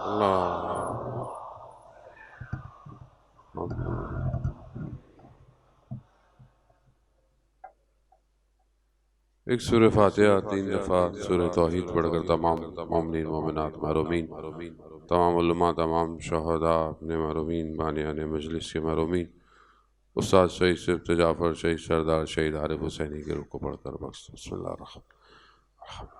اللہ ایک سورہ فاتحہ 3 دفعہ سورہ توحید پڑھ کر تمام مومنین مومنات محرومین، تمام علماء، تمام شہداء، اپنے محرومین، بانیان مجلس کے محرومین، استاد شہید صفت جعفر، شہید سردار شہید عارف حسینی کے روح کو پڑھ کر بخش۔ بسم اللہ الرحمن الرحیم۔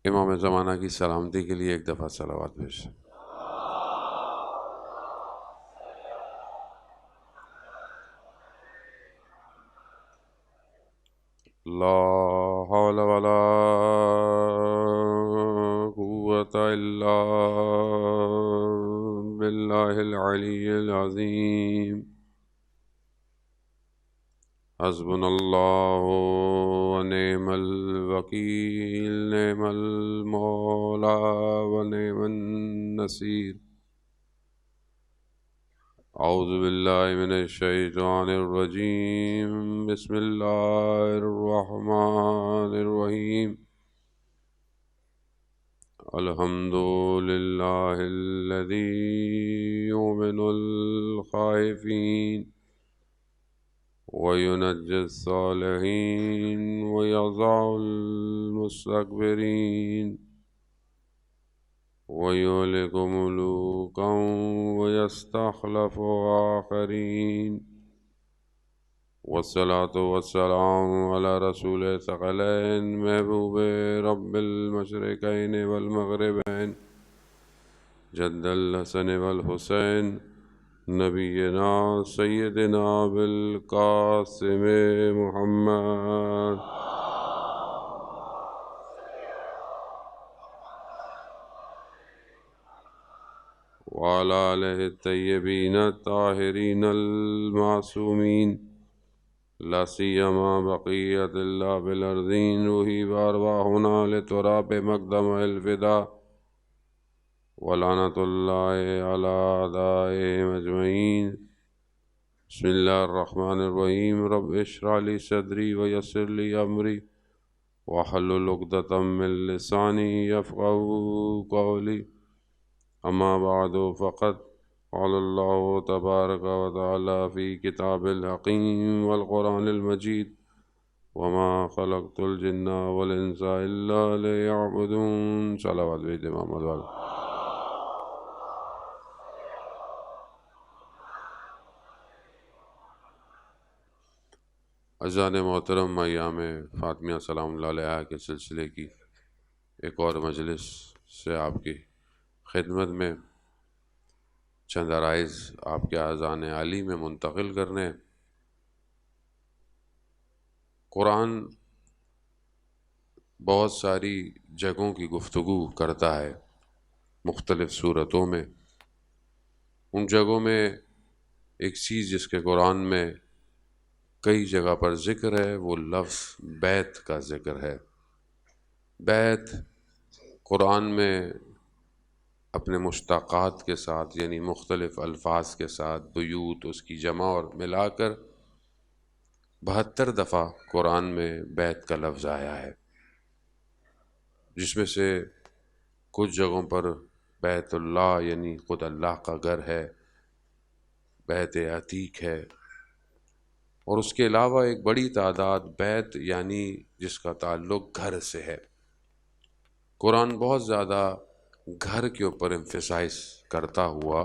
امام زمانہ کی سلامتی کے لیے ایک دفعہ صلوات پیش۔ لا حول ولا قوة الا باللہ العلی العظیم۔ حسبنا اللہ ونعم الوکیل، نعم المولا ونعم النصیر۔ اعوذ باللہ من الشیطان الرجیم، بسم اللہ الرحمن الرحیم۔ الحمد للہ الذی یؤمن الخائفین وینجی الصالحین ویضع المستکبرین ویہلک ملوکا ویستخلف آخرین۔ والصلاة والسلام علی رسول ثقلین، محبوب رب المشرقین والمغربین، جد الحسن والحسین، نبینا سیدنا بالقاسم محمد۔ وعلى آلہ الطیبین الطاہرین المعصومین، لا سیما بقیت اللہ بالارضین، روحی وارواحنا لتراب مقدم الفدا، ولعنت اللہ علی اعدائهم اجمعین۔ بسم اللہ الرحمن الرحیم۔ رب اشرح لی صدری ویسر لی امری واحلل عقدۃ من لسانی یفقہوا قولی۔ اما بعد فقد قال اللہ تبارک و تعالی فی کتاب الحکیم والقرآن المجید، وما خلقت الجن والانس الا لیعبدون۔ صلوات بھیج دیں محمد والا۔ عزیزان محترم، ایام فاطمیہ سلام اللہ علیہا کے سلسلے کی ایک اور مجلس سے آپ کی خدمت میں چند عرائض آپ کے اذان عالی میں منتقل کرنے۔ قرآن بہت ساری جگہوں کی گفتگو کرتا ہے مختلف صورتوں میں۔ ان جگہوں میں ایک چیز جس کے قرآن میں کئی جگہ پر ذکر ہے، وہ لفظ بیت کا ذکر ہے۔ بیت قرآن میں اپنے مشتقات کے ساتھ، یعنی مختلف الفاظ کے ساتھ، بیوت اس کی جمع اور ملا کر 72 دفعہ قرآن میں بیت کا لفظ آیا ہے، جس میں سے کچھ جگہوں پر بیت اللہ یعنی خود اللہ کا گھر ہے، بیت عتیق ہے، اور اس کے علاوہ ایک بڑی تعداد بیت یعنی جس کا تعلق گھر سے ہے۔ قرآن بہت زیادہ گھر کے اوپر emphasize کرتا ہوا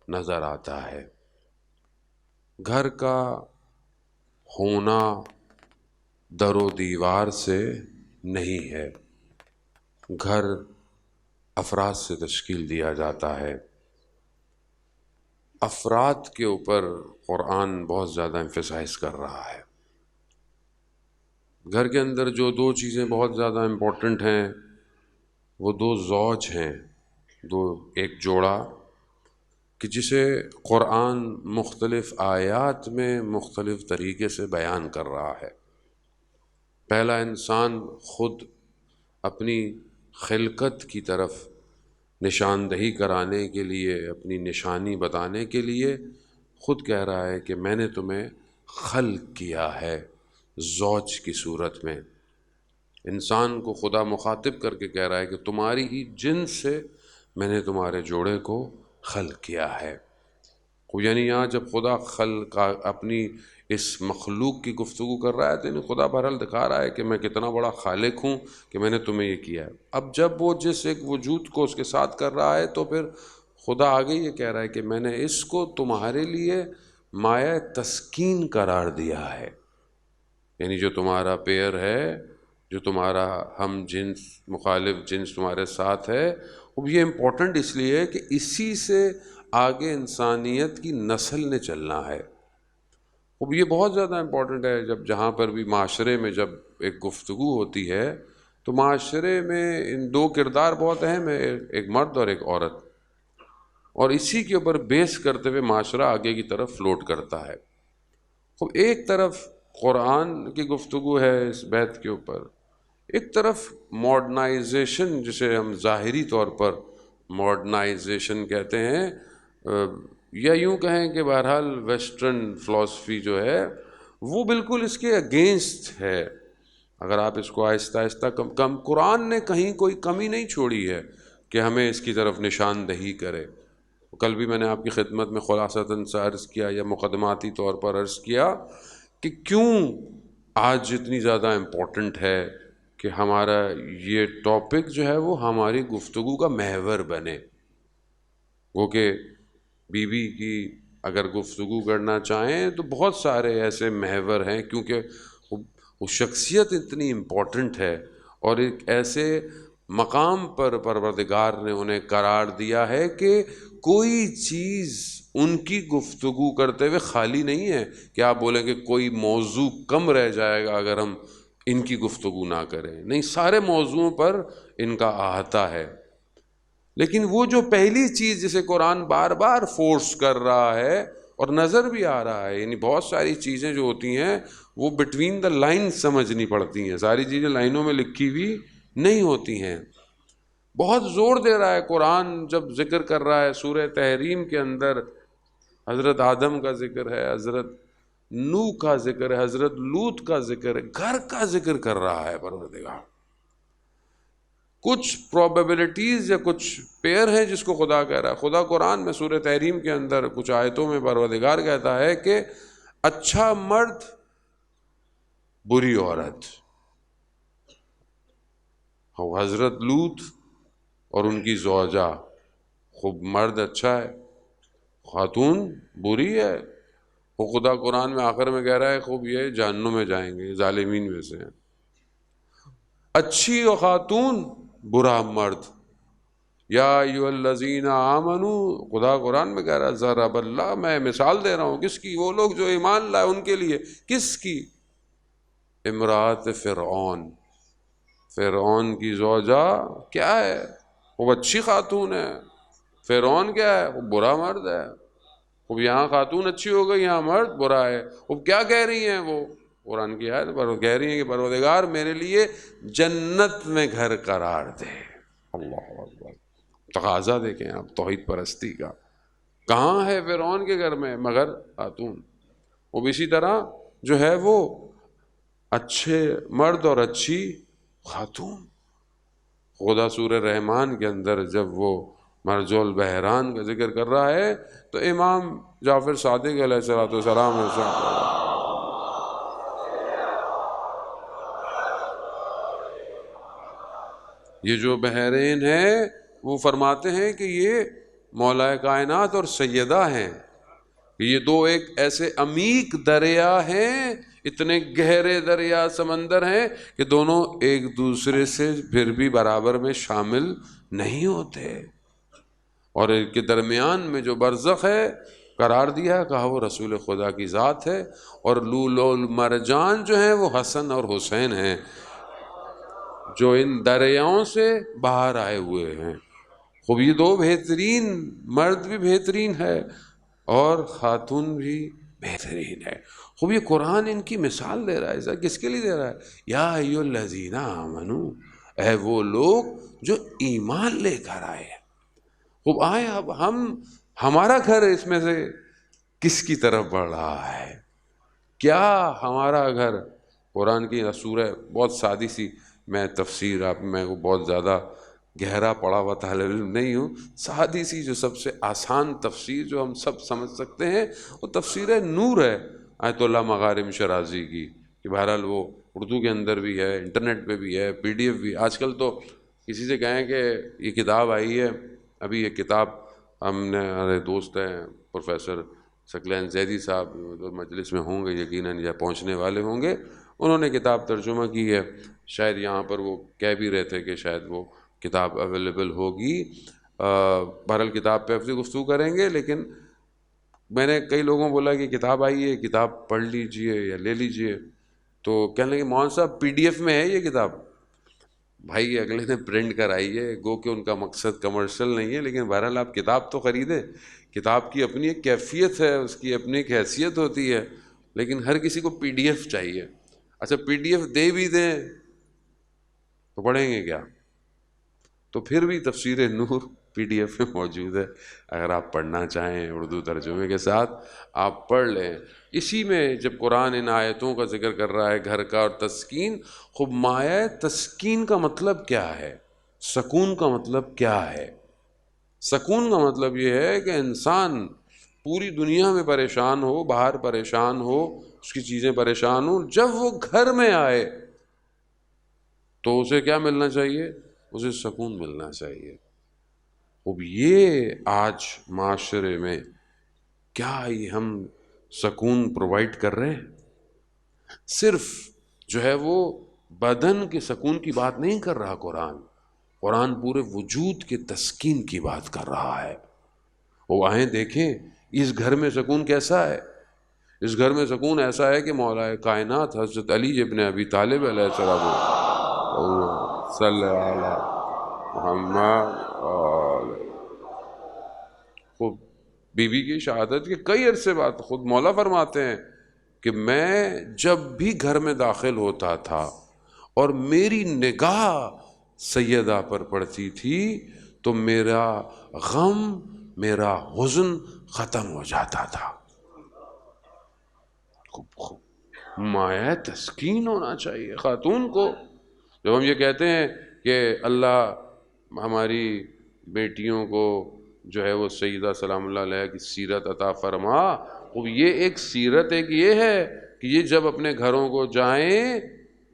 نظر آتا ہے۔ گھر کا ہونا در و دیوار سے نہیں ہے، گھر افراد سے تشکیل دیا جاتا ہے۔ افراد کے اوپر قرآن بہت زیادہ emphasize کر رہا ہے۔ گھر کے اندر جو دو چیزیں بہت زیادہ امپورٹنٹ ہیں وہ دو زوج ہیں، ایک جوڑا کہ جسے قرآن مختلف آیات میں مختلف طریقے سے بیان کر رہا ہے۔ پہلا انسان خود اپنی خلقت کی طرف نشاندہی کرانے کے لیے، اپنی نشانی بتانے کے لیے خود کہہ رہا ہے کہ میں نے تمہیں خلق کیا ہے زوج کی صورت میں۔ انسان کو خدا مخاطب کر کے کہہ رہا ہے کہ تمہاری ہی جنس سے میں نے تمہارے جوڑے کو خلق کیا ہے۔ یعنی یہاں جب خدا خلق اپنی اس مخلوق کی گفتگو کر رہا ہے تو خدا بہرحال دکھا رہا ہے کہ میں کتنا بڑا خالق ہوں کہ میں نے تمہیں یہ کیا ہے۔ اب جب وہ جس ایک وجود کو اس کے ساتھ کر رہا ہے تو پھر خدا آگے یہ کہہ رہا ہے کہ میں نے اس کو تمہارے لیے مایہ تسکین قرار دیا ہے، یعنی جو تمہارا پیر ہے، جو تمہارا ہم جنس مخالف جنس تمہارے ساتھ ہے، اب یہ امپورٹنٹ اس لیے ہے کہ اسی سے آگے انسانیت کی نسل نے چلنا ہے۔ اب یہ بہت زیادہ امپورٹنٹ ہے، جب جہاں پر بھی معاشرے میں جب ایک گفتگو ہوتی ہے تو معاشرے میں ان دو کردار بہت اہم ہے، ایک مرد اور ایک عورت، اور اسی کے اوپر بیس کرتے ہوئے معاشرہ آگے کی طرف فلوٹ کرتا ہے۔ اب ایک طرف قرآن کی گفتگو ہے اس بیت کے اوپر، ایک طرف ماڈرنائزیشن جسے ہم ظاہری طور پر ماڈرنائزیشن کہتے ہیں، یا یوں کہیں کہ بہرحال ویسٹرن فلاسفی جو ہے وہ بالکل اس کے اگینسٹ ہے۔ اگر آپ اس کو آہستہ آہستہ کم قرآن نے کہیں کوئی کمی نہیں چھوڑی ہے کہ ہمیں اس کی طرف نشاندہی کرے۔ کل بھی میں نے آپ کی خدمت میں خلاصتاً سا عرض کیا یا مقدماتی طور پر عرض کیا کہ کیوں آج اتنی زیادہ امپورٹنٹ ہے کہ ہمارا یہ ٹاپک جو ہے وہ ہماری گفتگو کا محور بنے۔ وہ کہ بیوی کی اگر گفتگو کرنا چاہیں تو بہت سارے ایسے محور ہیں، کیونکہ وہ شخصیت اتنی امپورٹنٹ ہے اور ایک ایسے مقام پر پروردگار نے انہیں قرار دیا ہے کہ کوئی چیز ان کی گفتگو کرتے ہوئے خالی نہیں ہے کہ آپ بولیں کہ کوئی موضوع کم رہ جائے گا اگر ہم ان کی گفتگو نہ کریں، نہیں، سارے موضوعوں پر ان کا احاطہ ہے۔ لیکن وہ جو پہلی چیز جسے قرآن بار بار فورس کر رہا ہے اور نظر بھی آ رہا ہے، یعنی بہت ساری چیزیں جو ہوتی ہیں وہ بٹوین دا لائن سمجھنی پڑتی ہیں، ساری چیزیں لائنوں میں لکھی ہوئی نہیں ہوتی ہیں۔ بہت زور دے رہا ہے قرآن جب ذکر کر رہا ہے سورہ تحریم کے اندر، حضرت آدم کا ذکر ہے، حضرت نوح کا ذکر ہے، حضرت لوط کا ذکر ہے، گھر کا ذکر کر رہا ہے پروردگار۔ کچھ پروبیبلٹیز یا کچھ پیر ہیں جس کو خدا کہہ رہا ہے۔ خدا قرآن میں سورہ تحریم کے اندر کچھ آیتوں میں پروردگار کہتا ہے کہ اچھا مرد بری عورت، حضرت لوط اور ان کی زوجہ، خوب مرد اچھا ہے، خاتون بری ہے۔ وہ خدا قرآن میں آخر میں کہہ رہا ہے خوب یہ جہنم میں جائیں گے، ظالمین میں سے ہیں۔ اچھی خاتون، برا مرد، یا ایھا الذین آمنوا، خدا قرآن میں کہہ رہا ہے ضرب اللہ، میں مثال دے رہا ہوں کس کی؟ وہ لوگ جو ایمان لائے ان کے لیے۔ کس کی؟ امرأۃ فرعون، فرعون کی زوجہ کیا ہے؟ وہ اچھی خاتون ہے، فرعون کیا ہے؟ وہ برا مرد ہے۔ اب یہاں خاتون اچھی ہو گئی، یہاں مرد برا ہے۔ اب کیا کہہ رہی ہیں وہ؟ قرآن کی آیت پر کہہ رہی ہیں کہ پروردگار میرے لیے جنت میں گھر قرار دے۔ اللہ اکبر، تقاضا دیکھیں آپ توحید پرستی کا۔ کہاں ہے فرعون کے گھر میں؟ مگر خاتون۔ اب اسی طرح جو ہے وہ اچھے مرد اور اچھی خاتون۔ خدا سورہ رحمان کے اندر جب وہ مرج البحران کا ذکر کر رہا ہے تو امام جعفر صادق علیہ السلام یہ جو بحرین ہیں وہ فرماتے ہیں کہ یہ مولا کائنات اور سیدہ ہیں، یہ دو ایک ایسے عمیق دریا ہیں، اتنے گہرے دریا سمندر ہیں کہ دونوں ایک دوسرے سے پھر بھی برابر میں شامل نہیں ہوتے، اور ان کے درمیان میں جو برزخ ہے قرار دیا، کہا وہ رسول خدا کی ذات ہے، اور لولو المرجان جو ہیں وہ حسن اور حسین ہیں جو ان دریاؤں سے باہر آئے ہوئے ہیں۔ خوب یہ دو بہترین، مرد بھی بہترین ہے اور خاتون بھی بہترین ہے. خوب یہ قرآن ان کی مثال دے رہا ہے. کس کے لیے دے رہا ہے؟ یا ایھا الذین آمنو، اے وہ لوگ جو ایمان لے کر آئے. خوب آئے اب ہمارا گھر اس میں سے کس کی طرف بڑھ رہا ہے؟ کیا ہمارا گھر قرآن کی سورہ بہت سادی سی، میں تفسیر میں وہ بہت زیادہ گہرا پڑھا ہوا طالب علم نہیں ہوں، سادی سی جو سب سے آسان تفسیر جو ہم سب سمجھ سکتے ہیں وہ تفسیر نور ہے آیت اللہ مغارم شرازی کی، کہ بہرحال وہ اردو کے اندر بھی ہے، انٹرنیٹ پہ بھی ہے، PDF بھی. آج کل تو کسی سے کہیں کہ یہ کتاب آئی ہے، ابھی یہ کتاب ہم نے، ہمارے دوست ہیں پروفیسر ثقلین زیدی صاحب جو مجلس میں ہوں گے یقیناً یا پہنچنے والے ہوں گے، انہوں نے کتاب ترجمہ کی ہے. شاید یہاں پر وہ کہہ بھی رہے تھے کہ شاید وہ کتاب اویلیبل ہوگی. بہرحال کتاب پہ افزی گفتگو کریں گے، لیکن میں نے کئی لوگوں بولا کہ کتاب آئی ہے، کتاب پڑھ لیجئے یا لے لیجئے. تو کہنے لگے مولانا صاحب PDF میں ہے یہ کتاب. بھائی اگلے نے پرنٹ کرائی ہے، گو کہ ان کا مقصد کمرشل نہیں ہے، لیکن بہرحال آپ کتاب تو خریدیں. کتاب کی اپنی ایک کیفیت ہے، اس کی اپنی ایک حیثیت ہوتی ہے، لیکن ہر کسی کو PDF چاہیے. اچھا PDF دے بھی دیں تو پڑھیں گے کیا؟ تو پھر بھی تفسیر نور PDF میں موجود ہے، اگر آپ پڑھنا چاہیں اردو ترجمے کے ساتھ آپ پڑھ لیں. اسی میں جب قرآن ان آیتوں کا ذکر کر رہا ہے گھر کا اور تسکین، خوب مایہ تسکین کا مطلب کیا ہے؟ سکون کا مطلب کیا ہے؟ سکون کا مطلب یہ ہے کہ انسان پوری دنیا میں پریشان ہو، باہر پریشان ہو، اس کی چیزیں پریشان ہوں، جب وہ گھر میں آئے تو اسے کیا ملنا چاہیے؟ اسے سکون ملنا چاہیے. اب یہ آج معاشرے میں کیا یہ ہم سکون پرووائڈ کر رہے ہیں؟ صرف جو ہے وہ بدن کے سکون کی بات نہیں کر رہا قرآن پورے وجود کے تسکین کی بات کر رہا ہے. وہ آئیں دیکھیں اس گھر میں سکون کیسا ہے. اس گھر میں سکون ایسا ہے کہ مولا کائنات حضرت علی ابن ابی طالب علیہ السلام صلی اللہ علیہ محمد خود بی بی کی شہادت کے کئی عرصے بعد خود مولا فرماتے ہیں کہ میں جب بھی گھر میں داخل ہوتا تھا اور میری نگاہ سیدہ پر پڑتی تھی تو میرا غم، میرا حزن ختم ہو جاتا تھا. مایہ تسکین ہونا چاہیے خاتون کو. جب ہم یہ کہتے ہیں کہ اللہ ہماری بیٹیوں کو جو ہے وہ سیدہ سلام اللہ علیہ کی سیرت عطا فرما، وہ یہ ایک سیرت ایک یہ ہے کہ یہ جب اپنے گھروں کو جائیں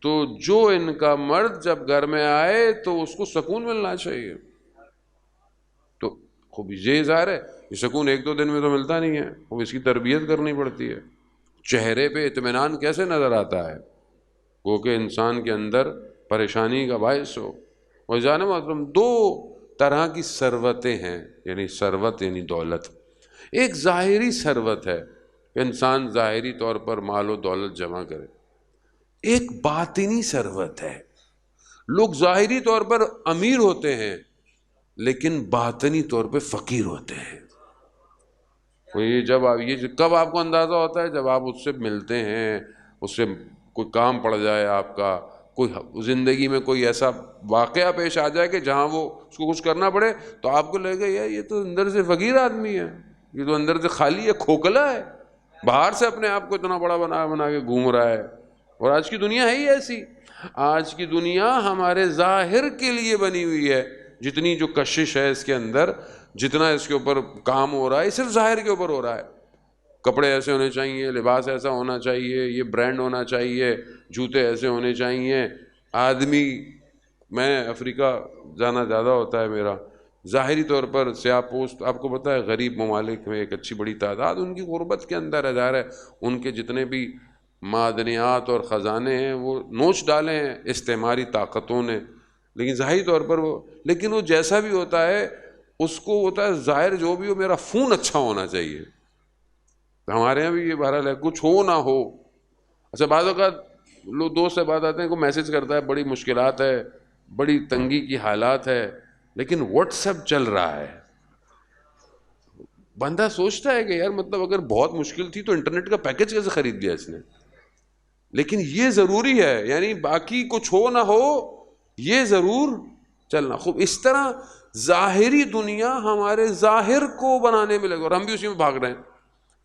تو جو ان کا مرد جب گھر میں آئے تو اس کو سکون ملنا چاہیے. تو خوب یہ ظاہر ہے یہ سکون ایک دو دن میں تو ملتا نہیں ہے، خوب اس کی تربیت کرنی پڑتی ہے. چہرے پہ اطمینان کیسے نظر آتا ہے؟ وہ کہ انسان کے اندر پریشانی کا باعث ہو. اور جانے محترم دو طرح کی ثروتیں ہیں، یعنی ثروت یعنی دولت. ایک ظاہری ثروت ہے کہ انسان ظاہری طور پر مال و دولت جمع کرے. ایک باطنی ثروت ہے، لوگ ظاہری طور پر امیر ہوتے ہیں لیکن باطنی طور پہ فقیر ہوتے ہیں. یہ کب آپ کو اندازہ ہوتا ہے؟ جب آپ اس سے ملتے ہیں، اس سے کوئی کام پڑ جائے، آپ کا کوئی زندگی میں کوئی ایسا واقعہ پیش آ جائے کہ جہاں وہ اس کو کچھ کرنا پڑے تو آپ کو لگے یار یہ تو اندر سے فقیر آدمی ہے، یہ تو اندر سے خالی ہے، کھوکھلا ہے، باہر سے اپنے آپ کو اتنا بڑا بنا کے گھوم رہا ہے. اور آج کی دنیا ہے ہی ایسی. آج کی دنیا ہمارے ظاہر کے لیے بنی ہوئی ہے. جتنی جو کشش ہے اس کے اندر، جتنا اس کے اوپر کام ہو رہا ہے، صرف ظاہر کے اوپر ہو رہا ہے. کپڑے ایسے ہونے چاہیے، لباس ایسا ہونا چاہیے، یہ برانڈ ہونا چاہیے، جوتے ایسے ہونے چاہیے. آدمی، میں افریقہ جانا زیادہ ہوتا ہے میرا، ظاہری طور پر سیاہ پوست، آپ کو پتہ ہے غریب ممالک میں ایک اچھی بڑی تعداد ان کی غربت کے اندر ہزار ہے، ان کے جتنے بھی معدنیات اور خزانے ہیں وہ نوچ ڈالے ہیں استعماری طاقتوں نے. لیکن ظاہری طور پر لیکن وہ جیسا بھی ہوتا ہے اس کو ہوتا ہے ظاہر جو بھی ہو، میرا خون اچھا ہونا چاہیے. ہمارے یہاں بھی یہ بہرحال ہے، کچھ ہو نہ ہو. اچھا بعض اوقات لوگ دوست سے بات آتے ہیں، کو میسج کرتا ہے بڑی مشکلات ہے، بڑی تنگی کی حالات ہے، لیکن واٹس ایپ چل رہا ہے. بندہ سوچتا ہے کہ یار مطلب اگر بہت مشکل تھی تو انٹرنیٹ کا پیکج کیسے خرید لیا اس نے. لیکن یہ ضروری ہے، یعنی باقی کچھ ہو نہ ہو یہ ضرور چلنا. خوب اس طرح ظاہری دنیا ہمارے ظاہر کو بنانے میں لگے اور ہم بھی اسی میں بھاگ رہے ہیں.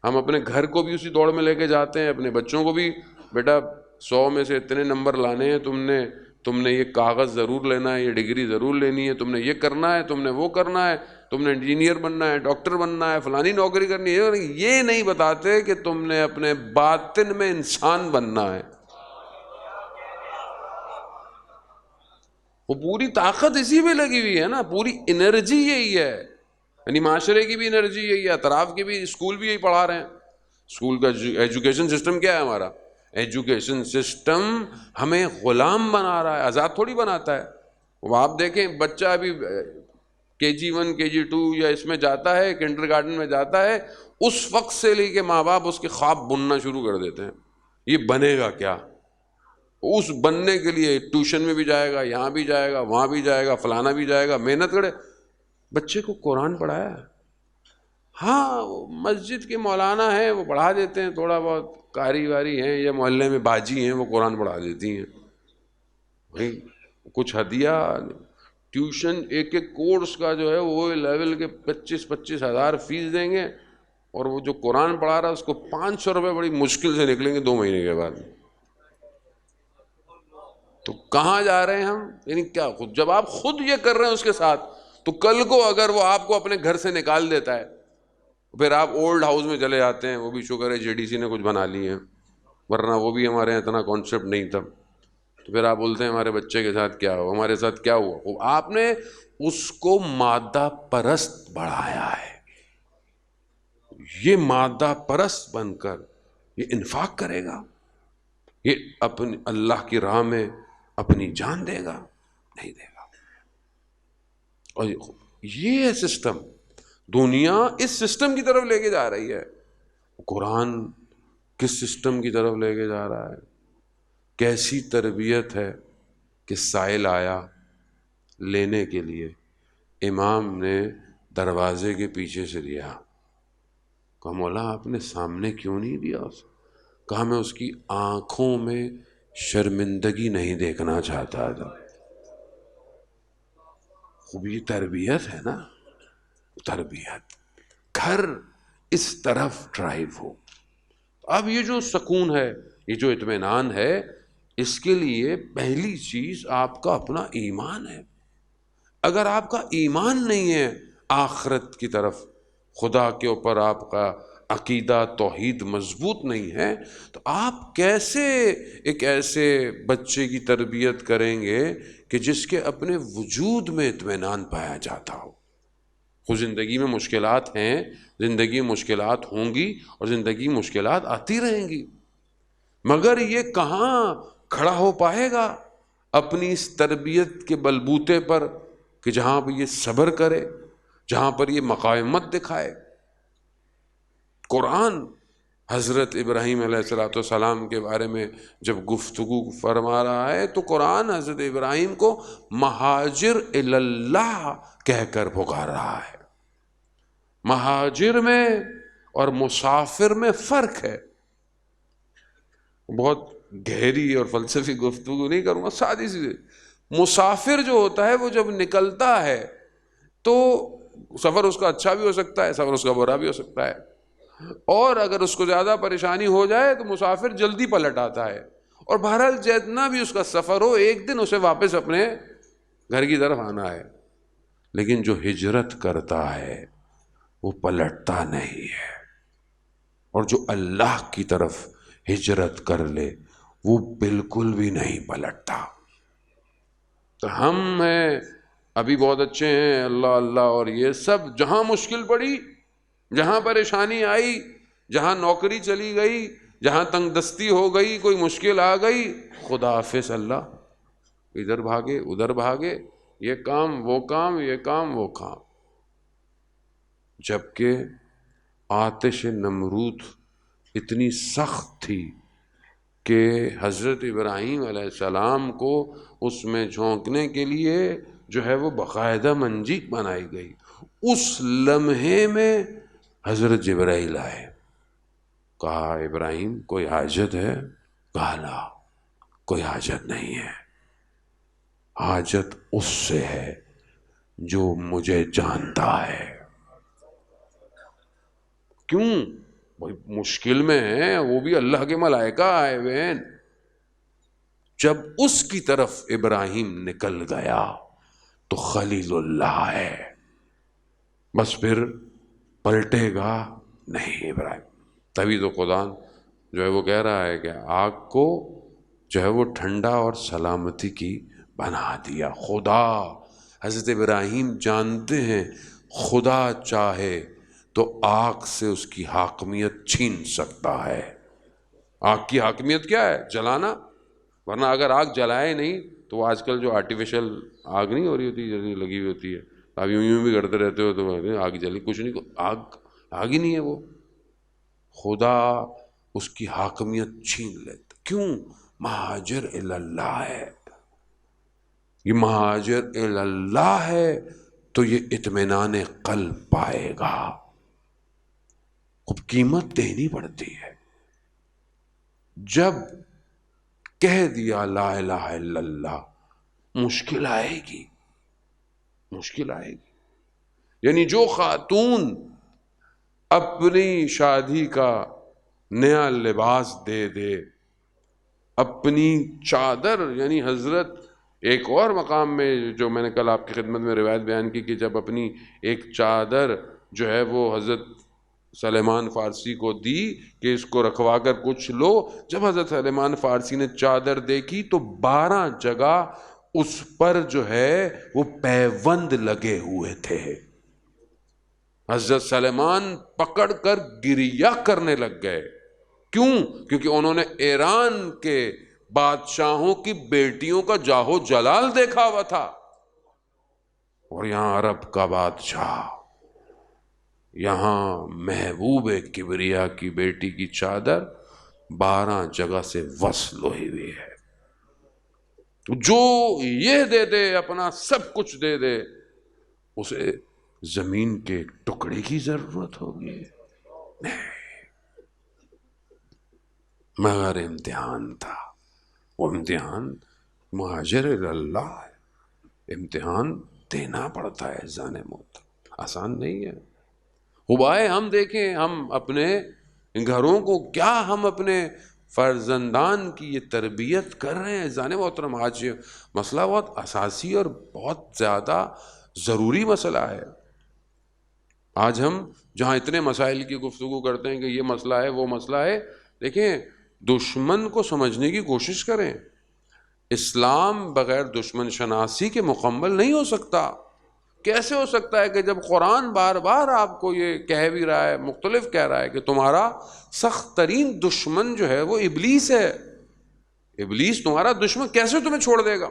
ہم اپنے گھر کو بھی اسی دوڑ میں لے کے جاتے ہیں، اپنے بچوں کو بھی بیٹا 100 میں سے اتنے نمبر لانے ہیں، تم نے یہ کاغذ ضرور لینا ہے، یہ ڈگری ضرور لینی ہے، تم نے یہ کرنا ہے، تم نے وہ کرنا ہے، تم نے انجینئر بننا ہے، ڈاکٹر بننا ہے، فلانی نوکری کرنی ہے. یہ نہیں بتاتے کہ تم نے اپنے باطن میں انسان بننا ہے. وہ پوری طاقت اسی میں لگی ہوئی ہے نا، پوری انرجی یہی ہے. یعنی معاشرے کی بھی انرجی یہی ہے، اطراف کی بھی، اسکول بھی یہی پڑھا رہے ہیں. اسکول کا ایجوکیشن سسٹم کیا ہے ہمارا؟ ایجوکیشن سسٹم ہمیں غلام بنا رہا ہے، آزاد تھوڑی بناتا ہے. وہ آپ دیکھیں بچہ ابھی KG1 KG2 یا اس میں جاتا ہے، کنڈر گارڈن میں جاتا ہے، اس وقت سے لے کے ماں باپ اس کے خواب بننا شروع کر دیتے ہیں. یہ بنے گا کیا؟ اس بننے کے لیے ٹیوشن میں بھی جائے گا، یہاں بھی جائے گا، وہاں بھی جائے گا، فلانا بھی جائے گا، محنت کرے. بچے کو قرآن پڑھایا؟ ہاں مسجد کے مولانا ہیں وہ پڑھا دیتے ہیں، تھوڑا بہت قاری واری ہیں یا محلے میں باجی ہیں وہ قرآن پڑھا دیتی ہیں. بھائی کچھ ہدیہ ٹیوشن ایک کورس کا جو ہے وہ لیول کے 25 ہزار فیس دیں گے، اور وہ جو قرآن پڑھا رہا ہے اس کو 500 روپے بڑی مشکل سے نکلیں گے 2 مہینے کے بعد. تو کہاں جا رہے ہیں ہم؟ یعنی کیا جب آپ خود یہ کر رہے ہیں اس کے ساتھ، تو کل کو اگر وہ آپ کو اپنے گھر سے نکال دیتا ہے پھر آپ اولڈ ہاؤس میں چلے جاتے ہیں. وہ بھی شکر ہے JDC نے کچھ بنا لی ہیں، ورنہ وہ بھی ہمارے یہاں اتنا کانسیپٹ نہیں تھا. تو پھر آپ بولتے ہیں ہمارے بچے کے ساتھ کیا ہوا، ہمارے ساتھ کیا ہوا. آپ نے اس کو مادہ پرست بڑھایا ہے. یہ مادہ پرست بن کر یہ انفاق کرے گا، یہ اپنی اللہ کی راہ میں اپنی جان دے گا؟ نہیں دے گا. اور یہ ہے سسٹم، دنیا اس سسٹم کی طرف لے کے جا رہی ہے. قرآن کس سسٹم کی طرف لے کے جا رہا ہے؟ کیسی تربیت ہے کہ سائل آیا لینے کے لیے، امام نے دروازے کے پیچھے سے لیا. کہا مولا آپ نے سامنے کیوں نہیں دیا؟ کہا میں اس کی آنکھوں میں شرمندگی نہیں دیکھنا چاہتا تھا. خوب یہ تربیت ہے نا، تربیت. گھر اس طرف ڈرائیو ہو. اب یہ جو سکون ہے، یہ جو اطمینان ہے، اس کے لیے پہلی چیز آپ کا اپنا ایمان ہے. اگر آپ کا ایمان نہیں ہے آخرت کی طرف، خدا کے اوپر آپ کا عقیدہ توحید مضبوط نہیں ہے، تو آپ کیسے ایک ایسے بچے کی تربیت کریں گے کہ جس کے اپنے وجود میں اطمینان پایا جاتا ہو؟ خود زندگی میں مشکلات ہیں، زندگی میں مشکلات ہوں گی اور زندگی میں مشکلات آتی رہیں گی، مگر یہ کہاں کھڑا ہو پائے گا اپنی اس تربیت کے بلبوتے پر کہ جہاں پر یہ صبر کرے، جہاں پر یہ مقاومت دکھائے. قرآن حضرت ابراہیم علیہ السلام کے بارے میں جب گفتگو فرما رہا ہے تو قرآن حضرت ابراہیم کو مہاجر اللہ کہہ کر پکار رہا ہے. مہاجر میں اور مسافر میں فرق ہے. بہت گہری اور فلسفی گفتگو نہیں کروں گا، سادی سی. مسافر جو ہوتا ہے وہ جب نکلتا ہے تو سفر اس کا اچھا بھی ہو سکتا ہے، سفر اس کا برا بھی ہو سکتا ہے، اور اگر اس کو زیادہ پریشانی ہو جائے تو مسافر جلدی پلٹ آتا ہے. اور بہرحال جتنا بھی اس کا سفر ہو ایک دن اسے واپس اپنے گھر کی طرف آنا ہے. لیکن جو ہجرت کرتا ہے وہ پلٹتا نہیں ہے، اور جو اللہ کی طرف ہجرت کر لے وہ بالکل بھی نہیں پلٹتا. تو ہم ہیں ابھی بہت اچھے ہیں، اللہ اللہ اور یہ سب، جہاں مشکل پڑی، جہاں پریشانی آئی، جہاں نوکری چلی گئی، جہاں تنگ دستی ہو گئی، کوئی مشکل آ گئی، خدا حافظ اللہ، ادھر بھاگے ادھر بھاگے، یہ کام وہ کام، یہ کام وہ کام. جبکہ آتش نمرود اتنی سخت تھی کہ حضرت ابراہیم علیہ السلام کو اس میں جھونکنے کے لیے جو ہے وہ باقاعدہ منجیک بنائی گئی. اس لمحے میں حضرت جبرائیل آئے. کہا ابراہیم کوئی حاجت ہے؟ کہا لا، کوئی حاجت نہیں ہے. حاجت اس سے ہے جو مجھے جانتا ہے. کیوں؟ بھائی مشکل میں ہے، وہ بھی اللہ کے ملائکہ آئے ہوئے ہیں. جب اس کی طرف ابراہیم نکل گیا تو خلیل اللہ ہے، بس پھر پلٹے گا نہیں ابراہیم. تبھی تو خدا جو ہے وہ کہہ رہا ہے کہ آگ کو جو ہے وہ ٹھنڈا اور سلامتی کی بنا دیا. خدا، حضرت ابراہیم جانتے ہیں خدا چاہے تو آگ سے اس کی حاکمیت چھین سکتا ہے. آگ کی حاکمیت کیا ہے؟ جلانا. ورنہ اگر آگ جلائے نہیں تو آج کل جو آرٹیفیشل آگ نہیں ہو رہی ہوتی، جلنی لگی ہوئی ہوتی ہے، آپ یوں بھی کرتے رہتے ہو تو آگ جلی، کچھ نہیں، آگ ہی نہیں ہے وہ. خدا اس کی حاکمیت چھین لیتا. کیوں؟ مہاجر اللہ ہے. یہ مہاجر اللہ ہے تو یہ اطمینان قلب پائے گا. خوب قیمت دینی پڑتی ہے. جب کہہ دیا لا الہ الا اللہ، مشکل آئے گی، مشکل آئے گی. یعنی جو خاتون اپنی شادی کا نیا لباس دے دے، اپنی چادر، یعنی حضرت ایک اور مقام میں جو میں نے کل آپ کی خدمت میں روایت بیان کی کہ جب اپنی ایک چادر جو ہے وہ حضرت سلیمان فارسی کو دی کہ اس کو رکھوا کر کچھ لو، جب حضرت سلیمان فارسی نے چادر دیکھی تو 12 جگہ اس پر جو ہے وہ پیوند لگے ہوئے تھے. حضرت سلیمان پکڑ کر گریہ کرنے لگ گئے. کیوں؟ کیونکہ انہوں نے ایران کے بادشاہوں کی بیٹیوں کا جاہو جلال دیکھا ہوا تھا، اور یہاں عرب کا بادشاہ، یہاں محبوب کبریا کی بیٹی کی چادر 12 جگہ سے وصل ہوئی ہے. جو یہ دے دے، اپنا سب کچھ دے دے، اسے زمین کے ٹکڑے کی ضرورت ہوگی نہیں، مگر امتحان تھا. وہ امتحان مہاجر اللہ ہے. امتحان دینا پڑتا ہے جان موت، آسان نہیں ہے. ہوبائے ہم دیکھیں، ہم اپنے گھروں کو کیا ہم اپنے فرزندان کی یہ تربیت کر رہے ہیں. جان محترم آج یہ مسئلہ بہت اساسی اور بہت زیادہ ضروری مسئلہ ہے. آج ہم جہاں اتنے مسائل کی گفتگو کرتے ہیں کہ یہ مسئلہ ہے وہ مسئلہ ہے، دیکھیں دشمن کو سمجھنے کی کوشش کریں. اسلام بغیر دشمن شناسی کے مکمل نہیں ہو سکتا. کیسے ہو سکتا ہے کہ جب قرآن بار بار آپ کو یہ کہہ بھی رہا ہے، مختلف کہہ رہا ہے کہ تمہارا سخت ترین دشمن جو ہے وہ ابلیس ہے. ابلیس تمہارا دشمن، کیسے تمہیں چھوڑ دے گا؟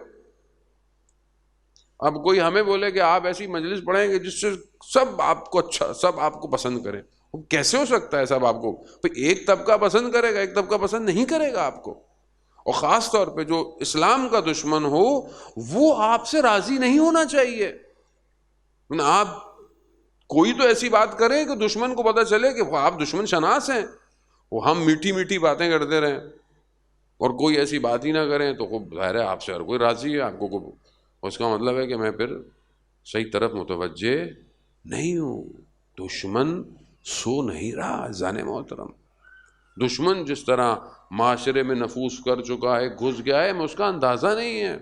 اب کوئی ہمیں بولے کہ آپ ایسی مجلس پڑھیں گے جس سے سب آپ کو اچھا، سب آپ کو پسند کریں، کیسے ہو سکتا ہے؟ سب آپ کو ایک طبقہ پسند کرے گا، ایک طبقہ پسند نہیں کرے گا آپ کو. اور خاص طور پہ جو اسلام کا دشمن ہو وہ آپ سے راضی نہیں ہونا چاہیے. آپ کوئی تو ایسی بات کریں کہ دشمن کو پتہ چلے کہ آپ دشمن شناس ہیں، وہ ہم میٹھی میٹھی باتیں کرتے رہیں اور کوئی ایسی بات ہی نہ کریں تو خوب ظاہر ہے آپ سے ہر کوئی راضی ہے. آپ کو اس کا مطلب ہے کہ میں پھر صحیح طرف متوجہ نہیں ہوں. دشمن سو نہیں رہا جان محترم. دشمن جس طرح معاشرے میں نفوذ کر چکا ہے، گھس گیا ہے، میں اس کا اندازہ نہیں ہے.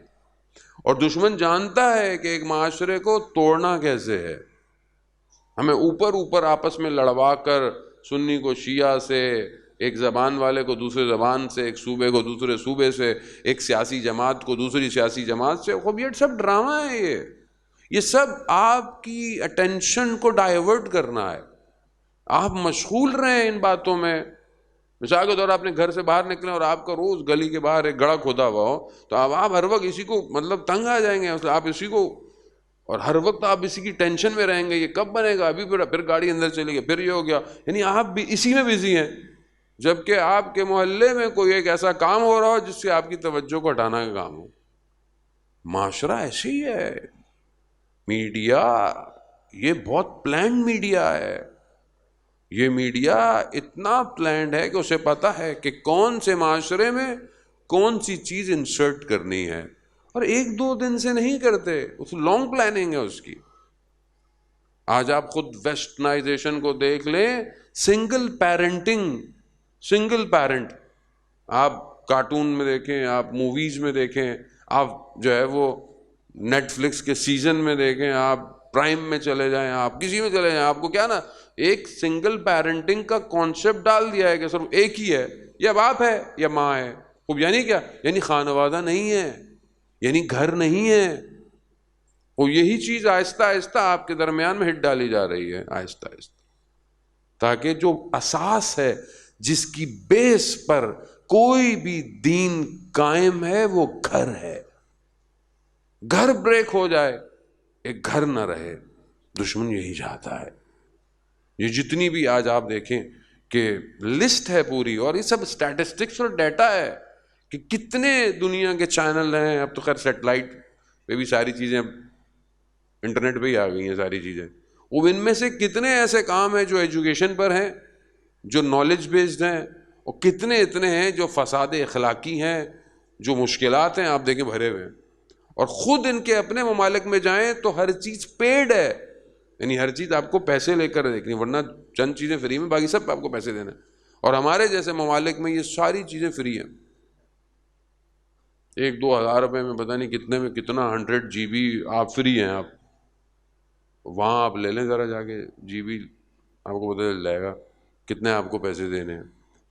اور دشمن جانتا ہے کہ ایک معاشرے کو توڑنا کیسے ہے. ہمیں اوپر اوپر آپس میں لڑوا کر، سنی کو شیعہ سے، ایک زبان والے کو دوسرے زبان سے، ایک صوبے کو دوسرے صوبے سے، ایک سیاسی جماعت کو دوسری سیاسی جماعت سے، خوب یہ سب ڈرامہ ہے. یہ سب آپ کی اٹینشن کو ڈائیورٹ کرنا ہے. آپ مشغول رہیں ان باتوں میں. مثال کے طور آپ نے گھر سے باہر نکلیں اور آپ کا روز گلی کے باہر ایک گڑھا کھودا ہوا ہو تو آپ ہر وقت اسی کو مطلب تنگ آ جائیں گے. آپ اسی کو، اور ہر وقت آپ اسی کی ٹینشن میں رہیں گے، یہ کب بنے گا، ابھی پھر گاڑی اندر چلی گئی، پھر یہ ہو گیا. یعنی آپ بھی اسی میں بزی ہیں، جبکہ آپ کے محلے میں کوئی ایک ایسا کام ہو رہا ہو جس سے آپ کی توجہ کو ہٹانا کا کام ہو. معاشرہ ایسی ہی ہے. میڈیا یہ بہت پلانڈ میڈیا ہے. یہ میڈیا اتنا پلانڈ ہے کہ اسے پتا ہے کہ کون سے معاشرے میں کون سی چیز انسرٹ کرنی ہے, اور ایک دو دن سے نہیں کرتے, اس لانگ پلاننگ ہے اس کی. آج آپ خود ویسٹرنائزیشن کو دیکھ لیں, سنگل پیرنٹنگ, سنگل پیرنٹ, آپ کارٹون میں دیکھیں, آپ موویز میں دیکھیں, آپ جو ہے وہ نیٹ فلکس کے سیزن میں دیکھیں, آپ پرائم میں چلے جائیں, آپ کسی میں چلے جائیں, آپ کو کیا نا ایک سنگل پیرنٹنگ کا کانسیپٹ ڈال دیا ہے کہ صرف ایک ہی ہے, یا باپ ہے یا ماں ہے. خوب یعنی کیا, یعنی خانوادہ نہیں ہے, یعنی گھر نہیں ہے. وہ یہی چیز آہستہ آہستہ آپ کے درمیان میں ہٹ ڈالی جا رہی ہے آہستہ آہستہ, تاکہ جو اساس ہے جس کی بیس پر کوئی بھی دین قائم ہے وہ گھر ہے. گھر بریک ہو جائے, ایک گھر نہ رہے. دشمن یہی چاہتا ہے. یہ جتنی بھی آج آپ دیکھیں کہ لسٹ ہے پوری, اور یہ سب اسٹیٹسٹکس اور ڈیٹا ہے کہ کتنے دنیا کے چینل ہیں. اب تو خیر سیٹلائٹ پہ بھی ساری چیزیں, انٹرنیٹ پہ ہی آ گئی ہیں ساری چیزیں. وہ ان میں سے کتنے ایسے کام ہیں جو ایجوکیشن پر ہیں, جو نالج بیسڈ ہیں, اور کتنے اتنے ہیں جو فساد اخلاقی ہیں, جو مشکلات ہیں آپ دیکھیں بھرے ہوئے ہیں. اور خود ان کے اپنے ممالک میں جائیں تو ہر چیز پیڈ ہے, یعنی ہر چیز آپ کو پیسے لے کر دیکھنی, ورنہ چند چیزیں فری میں, باقی سب آپ کو پیسے دینا. اور ہمارے جیسے ممالک میں یہ ساری چیزیں فری ہیں. 1-2 ہزار روپے میں پتہ نہیں کتنے میں کتنا 100 GB آپ فری ہیں. آپ وہاں آپ لے لیں ذرا جا کے GB, آپ کو پتہ چل جائے گا کتنے آپ کو پیسے دینے ہیں.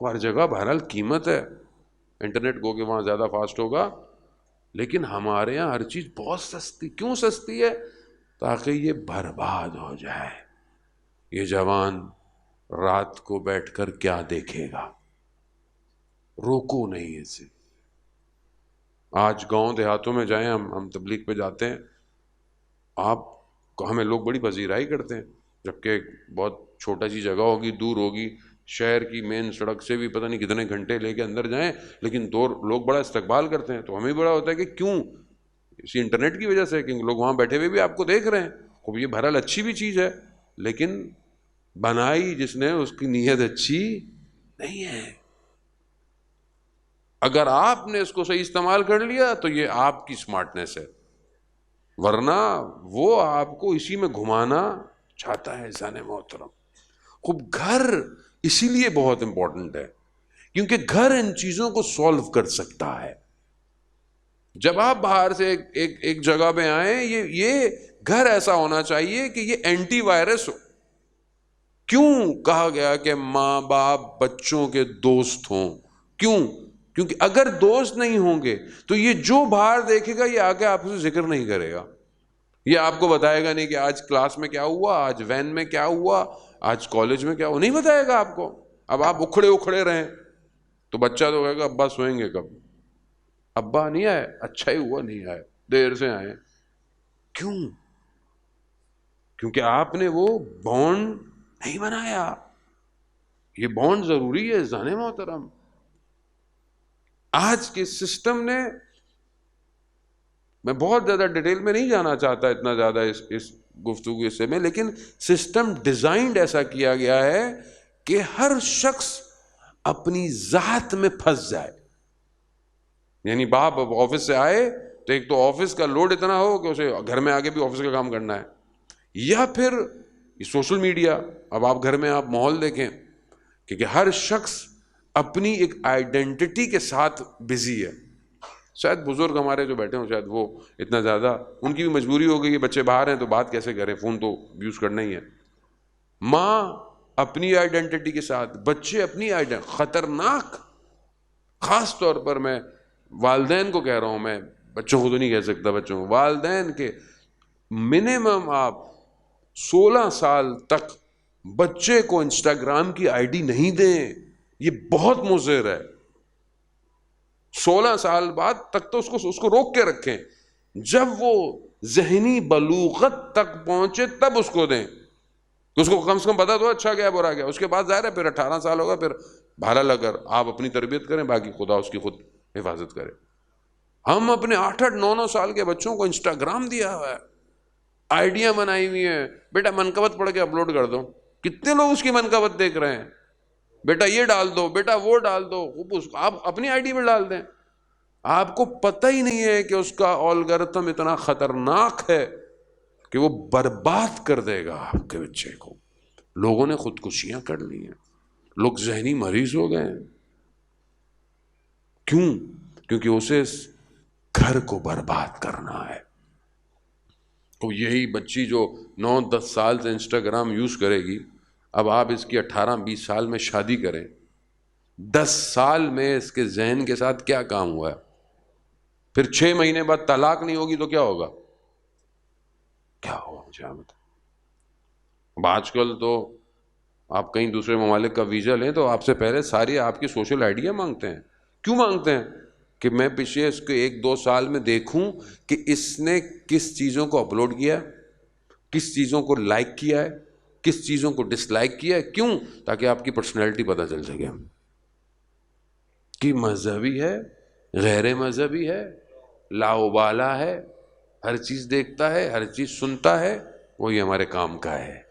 ہر جگہ بہرحال قیمت ہے, انٹرنیٹ کو کہ وہاں زیادہ فاسٹ ہوگا, لیکن ہمارے یہاں ہر چیز بہت سستی. کیوں سستی ہے؟ تاکہ یہ برباد ہو جائے. یہ جوان رات کو بیٹھ کر کیا دیکھے گا, روکو نہیں اسے. آج گاؤں دیہاتوں میں جائیں, ہم تبلیغ پہ جاتے ہیں, آپ کو ہمیں لوگ بڑی پذیرائی کرتے ہیں, جبکہ بہت چھوٹا سی جگہ ہوگی, دور ہوگی, شہر کی مین سڑک سے بھی پتہ نہیں کتنے گھنٹے لے کے اندر جائیں, لیکن لوگ بڑا استقبال کرتے ہیں. تو ہمیں بڑا ہوتا ہے کہ کیوں, اسی انٹرنیٹ کی وجہ سے کہ لوگ وہاں بیٹھے ہوئے بھی آپ کو دیکھ رہے ہیں. خوب یہ بہرحال اچھی بھی چیز ہے, لیکن بنائی جس نے اس کی نیت اچھی نہیں ہے. اگر آپ نے اس کو صحیح استعمال کر لیا تو یہ آپ کی سمارٹنیس ہے, ورنہ وہ آپ کو اسی میں گھمانا چاہتا ہے. انسان محترم, خوب گھر اسی لیے بہت امپورٹنٹ ہے, کیونکہ گھر ان چیزوں کو سولو کر سکتا ہے. جب آپ باہر سے ایک جگہ پہ آئیں, یہ گھر ایسا ہونا چاہیے کہ یہ اینٹی وائرس ہو. کیوں کہا گیا کہ ماں باپ بچوں کے دوست ہوں؟ کیوں؟ کیونکہ اگر دوست نہیں ہوں گے تو یہ جو باہر دیکھے گا یہ آ کے آپ سے ذکر نہیں کرے گا, یہ آپ کو بتائے گا نہیں کہ آج کلاس میں کیا ہوا, آج وین میں کیا ہوا, آج کالج میں کیا ہوا, نہیں بتائے گا آپ کو. اب آپ اکھڑے رہیں تو بچہ تو کہے گا ابا سوئیں گے کب, ابا نہیں آئے, اچھا ہی ہوا نہیں آئے, دیر سے آئے. کیوں؟ کیونکہ آپ نے وہ بانڈ نہیں بنایا. یہ بانڈ ضروری ہے ذہن محترم. آج کے سسٹم نے, میں بہت زیادہ ڈیٹیل میں نہیں جانا چاہتا اتنا زیادہ اس گفتگو سے میں, لیکن سسٹم ڈیزائنڈ ایسا کیا گیا ہے کہ ہر شخص اپنی ذات میں پھنس جائے. یعنی باپ آفس سے آئے تو ایک تو آفس کا لوڈ اتنا ہو کہ اسے گھر میں آگے بھی آفس کا کام کرنا ہے, یا پھر سوشل میڈیا. اب آپ گھر میں آپ ماحول دیکھیں کہ ہر شخص اپنی ایک آئیڈینٹی کے ساتھ بزی ہے. شاید بزرگ ہمارے جو بیٹھے ہوں شاید وہ اتنا زیادہ, ان کی بھی مجبوری ہو گئی کہ بچے باہر ہیں تو بات کیسے کریں, فون تو یوز کرنا ہی ہے. ماں اپنی آئیڈینٹی کے ساتھ, بچے اپنی خطرناک. خاص طور پر میں والدین کو کہہ رہا ہوں, میں بچوں کو تو نہیں کہہ سکتا, بچوں کو, والدین کے منیمم آپ 16 سال تک بچے کو انسٹاگرام کی ID نہیں دیں. یہ بہت مضر ہے. 16 سال بعد تک تو اس کو روک کے رکھیں, جب وہ ذہنی بلوغت تک پہنچے تب اس کو دیں, اس کو کم سے کم پتا تو اچھا گیا برا گیا. اس کے بعد ظاہر ہے پھر 18 سال ہوگا, پھر بہرحال اگر آپ اپنی تربیت کریں, باقی خدا اس کی خود حفاظت کرے. ہم اپنے 8-9 سال کے بچوں کو انسٹاگرام دیا ہوا ہے. آئیڈیا بنائی ہوئی ہیں، بیٹا منقبت پڑھ کے اپلوڈ کر دو، کتنے لوگ اس کی منقبت دیکھ رہے ہیں، بیٹا یہ ڈال دو، بیٹا وہ ڈال دو، آپ اپنی آئی ڈی پہ ڈال دیں. آپ کو پتہ ہی نہیں ہے کہ اس کا الگورتھم اتنا خطرناک ہے کہ وہ برباد کر دے گا آپ کے بچے کو. لوگوں نے خودکشیاں کر لی ہیں، لوگ ذہنی مریض ہو گئے ہیں. کیوں؟ کیونکہ اسے گھر کو برباد کرنا ہے. تو یہی بچی جو 9-10 سال سے انسٹاگرام یوز کرے گی، اب آپ اس کی 18-20 سال میں شادی کریں، 10 سال میں اس کے ذہن کے ساتھ کیا کام ہوا ہے، پھر 6 مہینے بعد طلاق نہیں ہوگی تو کیا ہوگا؟ کیا ہوگا مجھے آپ بتائیں. اب آج کل تو آپ کہیں دوسرے ممالک کا ویزا لیں تو آپ سے پہلے ساری آپ کی سوشل آئیڈیا مانگتے ہیں. کیوں مانگتے ہیں؟ کہ میں پچھلے اس کے 1-2 سال میں دیکھوں کہ اس نے کس چیزوں کو اپلوڈ کیا ہے، کس چیزوں کو لائک کیا ہے، کس چیزوں کو ڈس لائک کیا ہے. کیوں؟ تاکہ آپ کی پرسنالٹی پتہ چل سکے کہ مذہبی ہے، غیر مذہبی ہے، لاؤبالا ہے، ہر چیز دیکھتا ہے، ہر چیز سنتا ہے. وہی ہمارے کام کا ہے.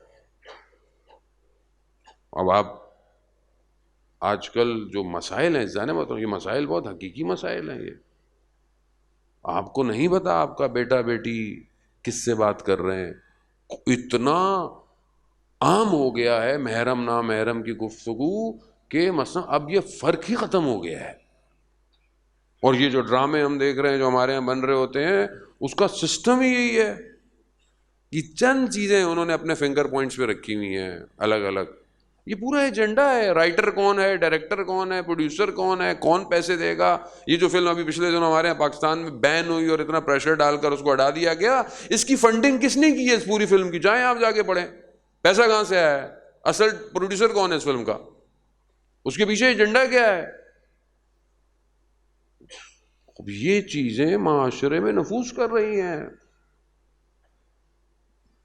اب آپ آج کل جو مسائل ہیں جانے میں، تو یہ مسائل بہت حقیقی مسائل ہیں. یہ آپ کو نہیں پتا آپ کا بیٹا بیٹی کس سے بات کر رہے ہیں. اتنا عام ہو گیا ہے محرم نامحرم کی گفتگو کہ مثلا اب یہ فرق ہی ختم ہو گیا ہے. اور یہ جو ڈرامے ہم دیکھ رہے ہیں جو ہمارے یہاں بن رہے ہوتے ہیں، اس کا سسٹم ہی یہی ہے. یہ چند چیزیں انہوں نے اپنے فنگر پوائنٹس پہ رکھی ہوئی ہیں الگ الگ. یہ پورا ایجنڈا ہے. رائٹر کون ہے، ڈائریکٹر کون ہے، پروڈیوسر کون ہے، کون پیسے دے گا. یہ جو فلم ابھی پچھلے دنوں ہمارے یہاں پاکستان میں بین ہوئی اور اتنا پریشر ڈال کر اس کو ہٹا دیا گیا، اس کی فنڈنگ کس نے کی ہے اس پوری فلم کی؟ جائیں آپ جا کے پڑھیں پیسہ کہاں سے آیا ہے، اصل پروڈیوسر کون ہے اس فلم کا، اس کے پیچھے ایجنڈا کیا ہے. اب یہ چیزیں معاشرے میں نفوذ کر رہی ہیں،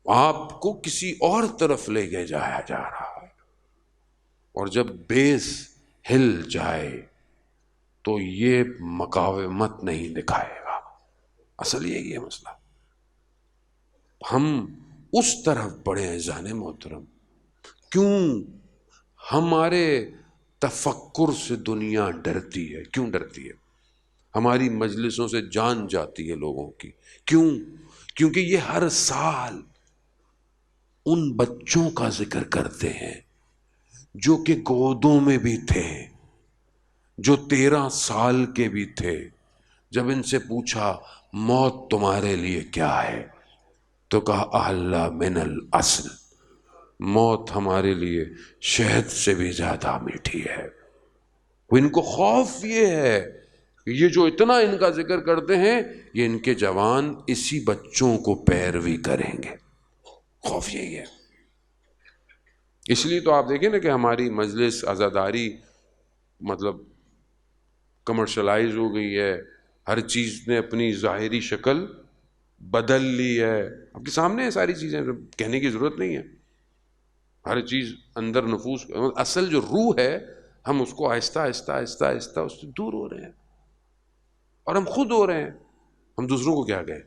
آپ کو کسی اور طرف لے کے جایا جا رہا ہے. اور جب بیس ہل جائے تو یہ مقاومت نہیں دکھائے گا. اصل یہی ہے مسئلہ. ہم اس طرف بڑے ہیں ذہن محترم. کیوں؟ ہمارے تفکر سے دنیا ڈرتی ہے. کیوں ڈرتی ہے؟ ہماری مجلسوں سے جان جاتی ہے لوگوں کی. کیوں؟ کیونکہ یہ ہر سال ان بچوں کا ذکر کرتے ہیں جو کہ گودوں میں بھی تھے، جو 13 سال کے بھی تھے. جب ان سے پوچھا موت تمہارے لیے کیا ہے تو کہا احلی من العسل، موت ہمارے لیے شہد سے بھی زیادہ میٹھی ہے. ان کو خوف یہ ہے کہ یہ جو اتنا ان کا ذکر کرتے ہیں، یہ ان کے جوان اسی بچوں کو پیروی کریں گے. خوف یہی ہے. اس لیے تو آپ دیکھیں نا کہ ہماری مجلس عزاداری مطلب کمرشلائز ہو گئی ہے. ہر چیز نے اپنی ظاہری شکل بدل لی ہے. آپ کے سامنے ہے ساری چیزیں، کہنے کی ضرورت نہیں ہے. ہر چیز اندر نفوذ، اصل جو روح ہے ہم اس کو آہستہ آہستہ آہستہ آہستہ اس سے دور ہو رہے ہیں. اور ہم خود ہو رہے ہیں. ہم دوسروں کو کیا کہیں،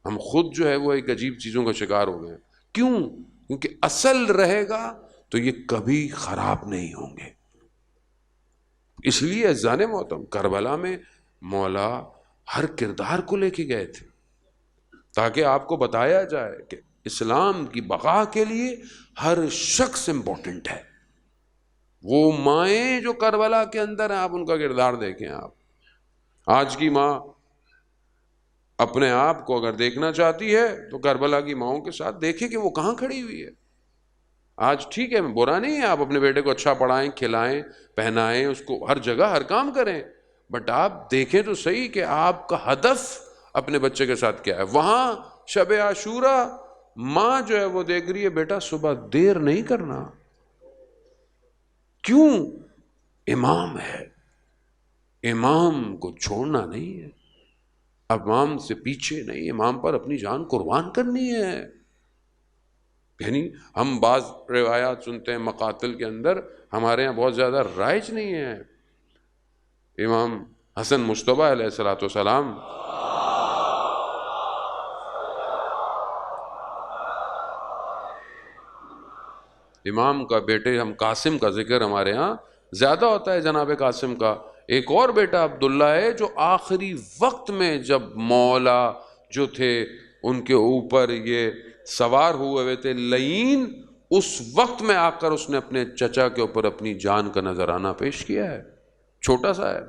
ہم خود جو ہے وہ ایک عجیب چیزوں کا شکار ہو گئے ہیں. کیوں؟ کیونکہ اصل رہے گا تو یہ کبھی خراب نہیں ہوں گے. اس لیے اذان محترم کربلا میں مولا ہر کردار کو لے کے گئے تھے تاکہ آپ کو بتایا جائے کہ اسلام کی بقا کے لیے ہر شخص امپورٹنٹ ہے. وہ مائیں جو کربلا کے اندر ہیں، آپ ان کا کردار دیکھیں. آپ آج کی ماں اپنے آپ کو اگر دیکھنا چاہتی ہے تو کربلا کی ماؤں کے ساتھ دیکھیں کہ وہ کہاں کھڑی ہوئی ہے. آج ٹھیک ہے، برا نہیں ہے، آپ اپنے بیٹے کو اچھا پڑھائیں، کھلائیں، پہنائیں، اس کو ہر جگہ ہر کام کریں، بٹ آپ دیکھیں تو صحیح کہ آپ کا ہدف اپنے بچے کے ساتھ کیا ہے. وہاں شب عاشورہ ماں جو ہے وہ دیکھ رہی ہے بیٹا صبح دیر نہیں کرنا. کیوں؟ امام ہے، امام کو چھوڑنا نہیں ہے، امام سے پیچھے نہیں، امام پر اپنی جان قربان کرنی ہے. یعنی ہم بعض روایات سنتے ہیں مقاتل کے اندر، ہمارے یہاں بہت زیادہ رائج نہیں ہے. امام حسن مجتبیٰ علیہ الصلوۃ والسلام امام کا بیٹے ہم قاسم کا ذکر ہمارے ہاں زیادہ ہوتا ہے، جناب قاسم کا ایک اور بیٹا عبداللہ ہے جو آخری وقت میں جب مولا جو تھے ان کے اوپر یہ سوار ہوئے تھے لعین، اس وقت میں آ کر اس نے اپنے چچا کے اوپر اپنی جان کا نذرانہ پیش کیا ہے، چھوٹا سا ہے۔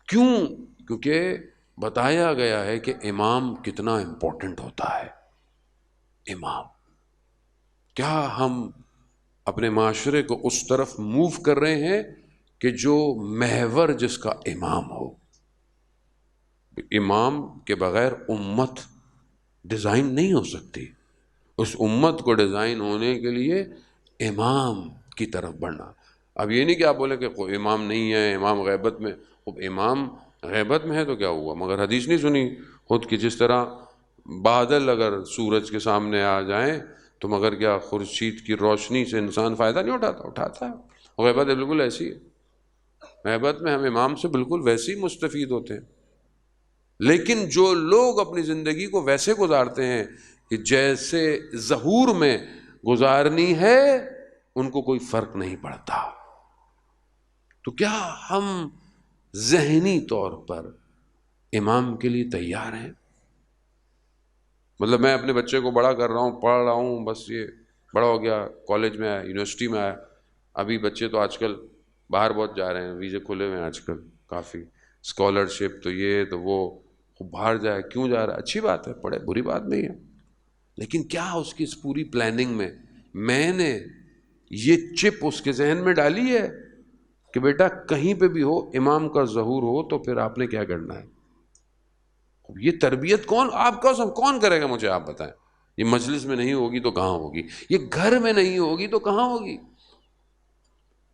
کیوں؟ کیونکہ بتایا گیا ہے کہ امام کتنا امپورٹنٹ ہوتا ہے۔ امام، کیا ہم اپنے معاشرے کو اس طرف موو کر رہے ہیں کہ جو محور جس کا امام ہو؟ امام کے بغیر امت ڈیزائن نہیں ہو سکتی۔ اس امت کو ڈیزائن ہونے کے لیے امام کی طرف بڑھنا۔ اب یہ نہیں کہ آپ بولیں کہ کوئی امام نہیں ہے، امام غیبت میں، امام غیبت میں ہے تو کیا ہوا؟ مگر حدیث نہیں سنی خود کہ جس طرح بادل اگر سورج کے سامنے آ جائیں تو مگر کیا خورشید کی روشنی سے انسان فائدہ نہیں اٹھاتا ہے۔ غیبت بالکل ایسی ہے، غیبت میں ہم امام سے بالکل ویسے ہی مستفید ہوتے ہیں۔ لیکن جو لوگ اپنی زندگی کو ویسے گزارتے ہیں کہ جیسے ظہور میں گزارنی ہے، ان کو کوئی فرق نہیں پڑتا۔ تو کیا ہم ذہنی طور پر امام کے لیے تیار ہیں؟ مطلب میں اپنے بچے کو بڑا کر رہا ہوں، پڑھ رہا ہوں، بس یہ بڑا ہو گیا، کالج میں آیا، یونیورسٹی میں آیا۔ ابھی بچے تو آج کل باہر بہت جا رہے ہیں، ویزے کھلے ہوئے ہیں آج کل کافی، اسکالرشپ تو یہ تو وہ، باہر جائے، کیوں جا رہا ہے؟ اچھی بات ہے، پڑھے، بری بات نہیں ہے، لیکن کیا اس کی اس پوری پلاننگ میں نے یہ چپ اس کے ذہن میں ڈالی ہے کہ بیٹا کہیں پہ بھی ہو، امام کا ظہور ہو تو پھر آپ نے کیا کرنا ہے؟ یہ تربیت کون کرے گا؟ مجھے آپ بتائیں۔ یہ مجلس میں نہیں ہوگی تو کہاں ہوگی؟ یہ گھر میں نہیں ہوگی تو کہاں ہوگی؟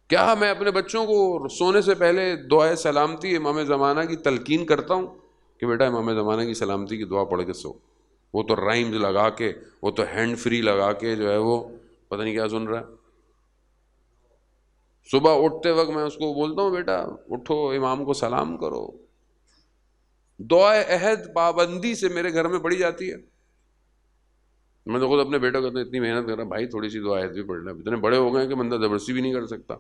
کیا میں اپنے بچوں کو سونے سے پہلے دعائے سلامتی امام زمانہ کی تلقین کرتا ہوں کہ بیٹا امام زمانہ کی سلامتی کی دعا پڑھ کے سو؟ وہ تو رائمز لگا کے، وہ تو ہینڈ فری لگا کے جو ہے وہ پتہ نہیں کیا سن رہا ہے۔ صبح اٹھتے وقت میں اس کو بولتا ہوں بیٹا اٹھو، امام کو سلام کرو۔ دعائے عہد پابندی سے میرے گھر میں پڑھی جاتی ہے۔ میں تو خود اپنے بیٹے کو اتنی محنت کر رہا بھائی تھوڑی سی دعائے عہد بھی پڑھ لیں، اتنے بڑے ہو گئے کہ بندہ زبردستی بھی نہیں کر سکتا۔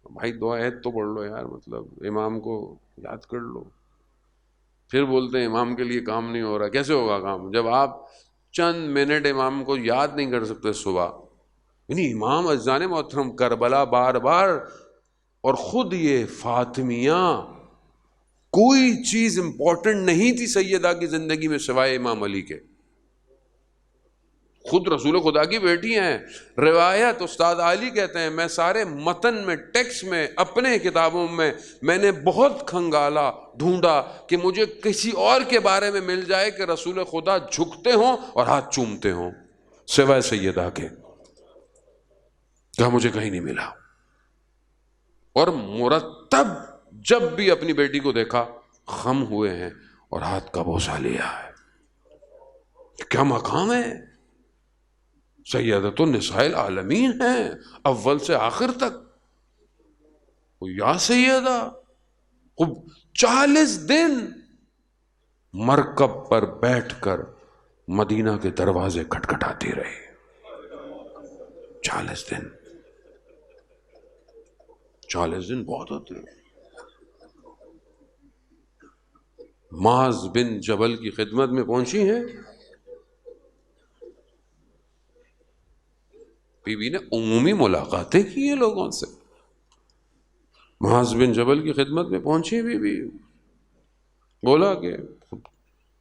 بھائی دعائے عہد تو پڑھ لو یار، مطلب امام کو یاد کر لو۔ پھر بولتے ہیں امام کے لیے کام نہیں ہو رہا۔ کیسے ہوگا کام جب آپ چند منٹ امام کو یاد نہیں کر سکتے صبح؟ یعنی امام عزیزان محترم کربلا بار بار، اور خود یہ فاطمیہ، کوئی چیز امپورٹنٹ نہیں تھی سیدہ کی زندگی میں سوائے امام علی کے۔ خود رسول خدا کی بیٹی ہیں، روایت استاد علی کہتے ہیں میں سارے متن میں، ٹیکسٹ میں، اپنے کتابوں میں نے بہت کھنگالا، ڈھونڈا کہ مجھے کسی اور کے بارے میں مل جائے کہ رسول خدا جھکتے ہوں اور ہاتھ چومتے ہوں سوائے سیدہ کے، کہا مجھے کہیں نہیں ملا۔ اور مرتب جب بھی اپنی بیٹی کو دیکھا خم ہوئے ہیں اور ہاتھ کا بوسہ لیا ہے۔ کیا مقام ہے! سیدۃ النساء العالمین ہیں اول سے آخر تک۔ یا سیدہ، 40 دن مرکب پر بیٹھ کر مدینہ کے دروازے کھٹکھٹاتی رہی۔ 40 دن، 40 دن بہت ہوتے ہیں۔ معاذ بن جبل کی خدمت میں پہنچی ہیں، بی بی نے عمومی ملاقاتیں کی ہیں لوگوں سے۔ معاذ بن جبل کی خدمت میں پہنچی بی بی، بولا کہ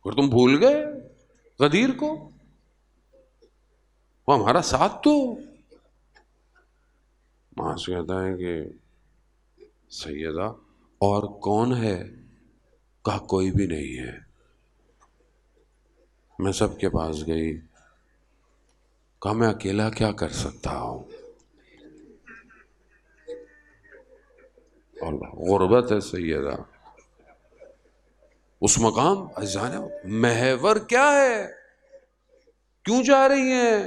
اور تم بھول گئے غدیر کو، وہ ہمارا ساتھ تو۔ معاذ کہتا ہے کہ سیدہ اور کون ہے؟ کہا کوئی بھی نہیں ہے۔ میں سب کے پاس گئی، کہا میں اکیلا کیا کر سکتا ہوں؟ اللہ، غربت ہے سیدہ، اس مقام عزیزان محور کیا ہے؟ کیوں جا رہی ہیں؟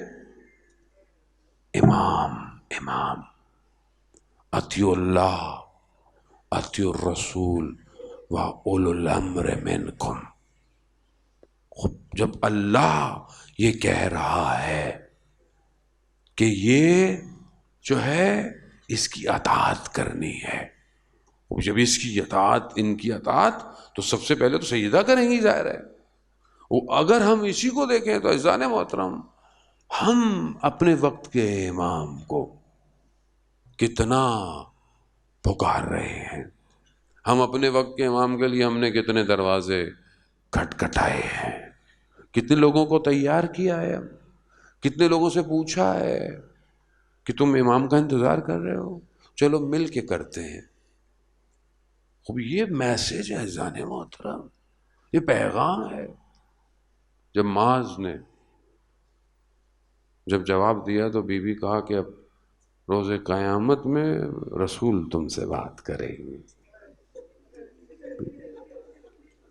امام اطیعوا اللہ اطیعوا الرسول و اولو الامر منکم۔ جب اللہ یہ کہہ رہا ہے کہ یہ جو ہے اس کی اطاعت کرنی ہے. جب اس کی اطاعت، ان کی اطاعت، تو سب سے پہلے تو سجدہ کریں گی، ظاہر ہے. وہ اگر ہم اسی کو دیکھیں تو عزیزان محترم، ہم اپنے وقت کے امام کو کتنا پکار رہے ہیں. ہم اپنے وقت کے امام کے لیے ہم نے کتنے دروازے کھٹکھٹائے ہیں، کتنے لوگوں کو تیار کیا ہے، کتنے لوگوں سے پوچھا ہے کہ تم امام کا انتظار کر رہے ہو، چلو مل کے کرتے ہیں. خوب یہ میسج ہے عزیزان محترم، یہ پیغام ہے. جب معاذ نے جب جواب دیا تو بی بی کہا کہ اب روز قیامت میں رسول تم سے بات کریں گے.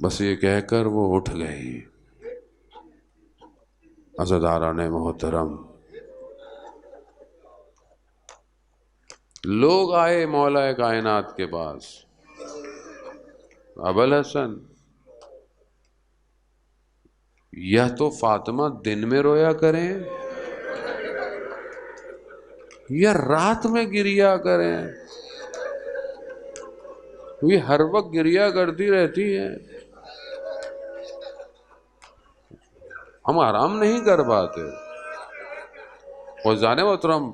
بس یہ کہہ کر وہ اٹھ گئی. عزاداران محترم، لوگ آئے مولا کائنات کے پاس. ابوالحسن، یا تو فاطمہ دن میں رویا کریں یا رات میں گریا کریں. یہ ہر وقت گریا کرتی رہتی ہے، ہم آرام نہیں کر پاتے. اور جانے محترم،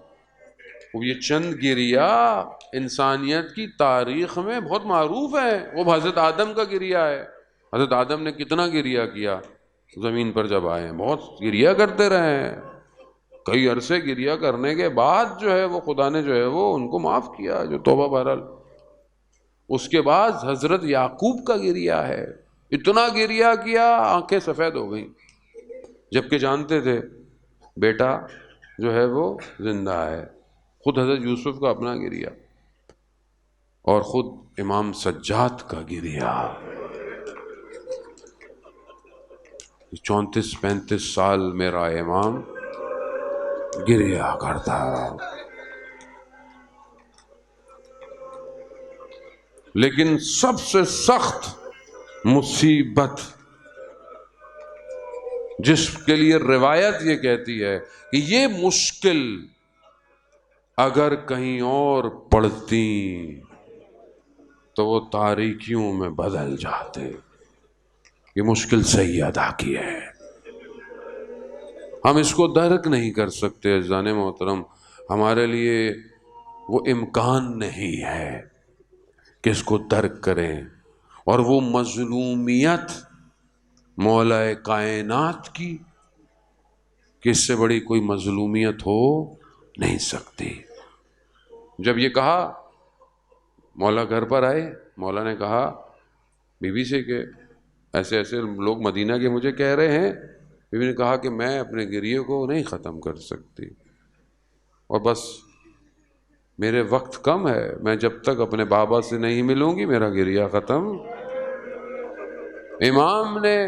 یہ چند گریا انسانیت کی تاریخ میں بہت معروف ہے. وہ حضرت آدم کا گریا ہے. حضرت آدم نے کتنا گریا کیا زمین پر جب آئے، بہت گریا کرتے رہے ہیں. کئی عرصے گریا کرنے کے بعد جو ہے وہ خدا نے جو ہے وہ ان کو معاف کیا، جو توبہ بہرحال. اس کے بعد حضرت یعقوب کا گریا ہے. اتنا گریا کیا آنکھیں سفید ہو گئیں، جبکہ جانتے تھے بیٹا جو ہے وہ زندہ ہے. خود حضرت یوسف کا اپنا گریا، اور خود امام سجاد کا گریا. 34-35 سال میرا امام گریا کرتا. لیکن سب سے سخت مصیبت جس کے لیے روایت یہ کہتی ہے کہ یہ مشکل اگر کہیں اور پڑتی تو وہ تاریکیوں میں بدل جاتے. یہ مشکل سیدہ کی ہے، ہم اس کو درک نہیں کر سکتے عزیزان محترم. ہمارے لیے وہ امکان نہیں ہے کہ اس کو درک کریں. اور وہ مظلومیت مولا کائنات کی، کہ اس سے بڑی کوئی مظلومیت ہو نہیں سکتی. جب یہ کہا، مولا گھر پر آئے، مولا نے کہا بی بی سے کہ ایسے ایسے لوگ مدینہ کے مجھے کہہ رہے ہیں. بی بی نے کہا کہ میں اپنے گریے کو نہیں ختم کر سکتی، اور بس میرے وقت کم ہے، میں جب تک اپنے بابا سے نہیں ملوں گی میرا گریہ ختم. امام نے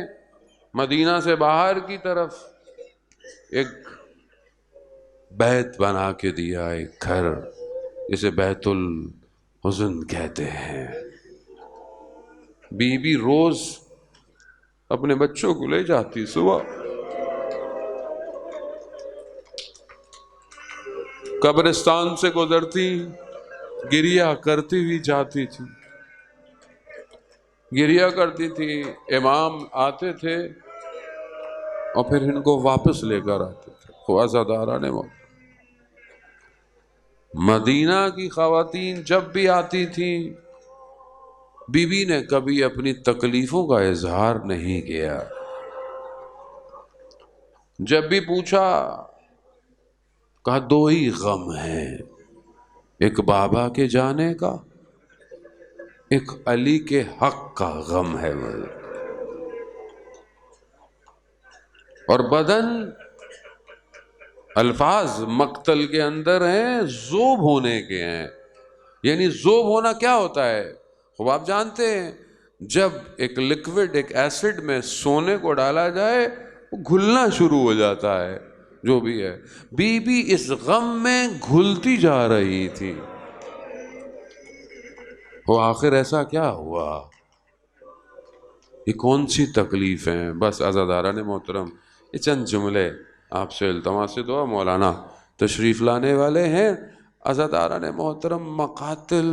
مدینہ سے باہر کی طرف ایک بیت بنا کے دیا، ایک گھر، اسے بیت الحزن کہتے ہیں. بی بی روز اپنے بچوں کو لے جاتی، صبح قبرستان سے گزرتی، گریہ کرتی ہوئی جاتی تھی، گریہ کرتی تھی. امام آتے تھے اور پھر ان کو واپس لے کر آتے تھے. عزاداران مدینہ کی خواتین جب بھی آتی تھیں، بی بی نے کبھی اپنی تکلیفوں کا اظہار نہیں کیا. جب بھی پوچھا، کہا دو ہی غم ہیں، ایک بابا کے جانے کا، ایک علی کے حق کا غم ہے. اور بدن الفاظ مقتل کے اندر ہیں، ذوب ہونے کے ہیں. یعنی ذوب ہونا کیا ہوتا ہے؟ خوب آپ جانتے ہیں، جب ایک لکوڈ، ایک ایسڈ میں سونے کو ڈالا جائے وہ گھلنا شروع ہو جاتا ہے. جو بھی ہے، بی بی اس غم میں گھلتی جا رہی تھی. وہ آخر ایسا کیا ہوا؟ یہ کون سی تکلیف ہیں؟ بس عزاداران محترم، یہ چند جملے آپ سے التماس دعا مولانا تشریف لانے والے ہیں۔ عزاداران محترم، مقاتل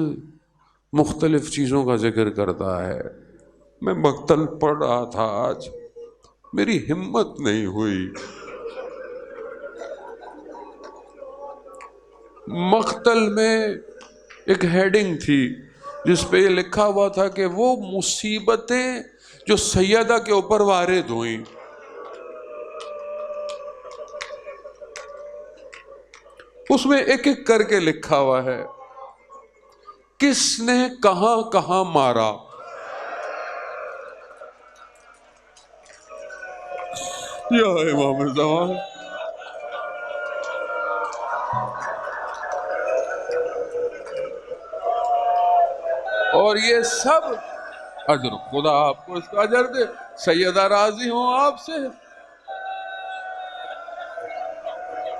مختلف چیزوں کا ذکر کرتا ہے۔ میں مقتل پڑھ رہا تھا آج، میری ہمت نہیں ہوئی۔ مقتل میں ایک ہیڈنگ تھی جس پہ یہ لکھا ہوا تھا کہ وہ مصیبتیں جو سیدہ کے اوپر وارد ہوئیں، اس میں ایک ایک کر کے لکھا ہوا ہے کس نے کہاں کہاں مارا۔ یا امام زمان، اور یہ سب اجر، خدا آپ کو اس کا اجر دے، سیدہ راضی ہوں آپ سے۔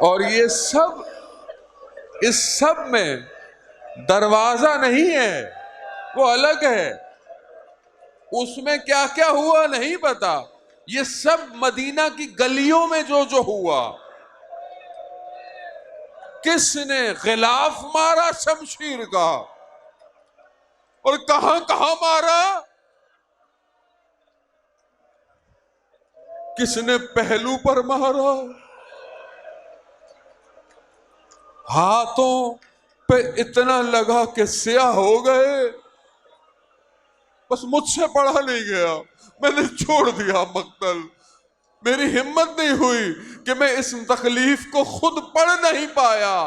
اور یہ سب، اس سب میں دروازہ نہیں ہے، وہ الگ ہے، اس میں کیا کیا ہوا نہیں پتا۔ یہ سب مدینہ کی گلیوں میں جو جو ہوا، کس نے غلاف مارا شمشیر کا، اور کہاں کہاں مارا، کس نے پہلو پر مارا، ہاتھوں پہ اتنا لگا کہ سیاہ ہو گئے۔ بس مجھ سے پڑھا نہیں گیا، میں نے چھوڑ دیا مقتل، میری ہمت نہیں ہوئی کہ میں اس تکلیف کو خود پڑھ نہیں پایا۔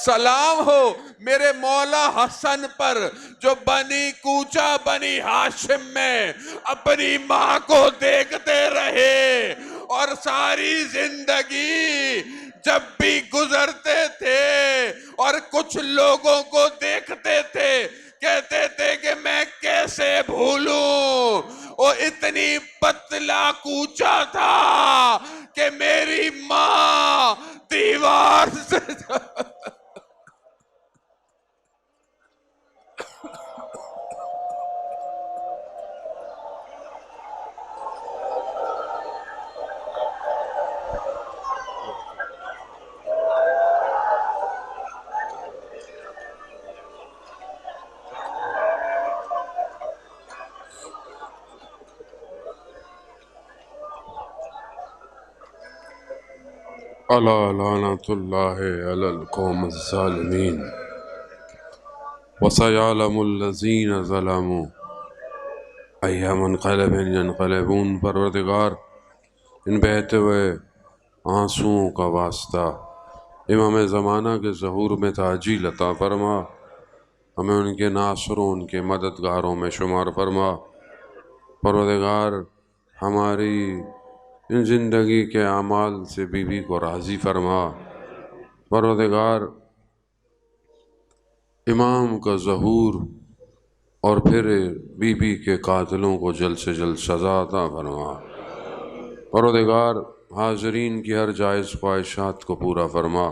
سلام ہو میرے مولا حسن پر جو بنی کوچہ بنی ہاشم میں اپنی ماں کو دیکھتے رہے، اور ساری زندگی جب بھی گزرتے تھے اور کچھ لوگوں کو دیکھتے تھے کہتے تھے کہ میں کیسے بھولوں، وہ اتنی پتلا کوچا تھا کہ میری ماں دیوار سے الا لعنت اللہ علی القوم الظالمین وسیعلم الذین ظلموا ای منقلب ینقلبون۔ پروردگار ان بہتے ہوئے آنسوؤں کا واسطہ امام زمانہ کے ظہور میں تعجیل عطا فرما، ہمیں ان کے ناصروں، ان کے مددگاروں میں شمار فرما۔ پروردگار ہماری ان زندگی کے اعمال سے بی بی کو راضی فرما۔ پروردگار امام کا ظہور اور پھر بی بی کے قاتلوں کو جلد سے جلد سزا عطا فرما۔ پروردگار حاضرین کی ہر جائز خواہشات کو پورا فرما،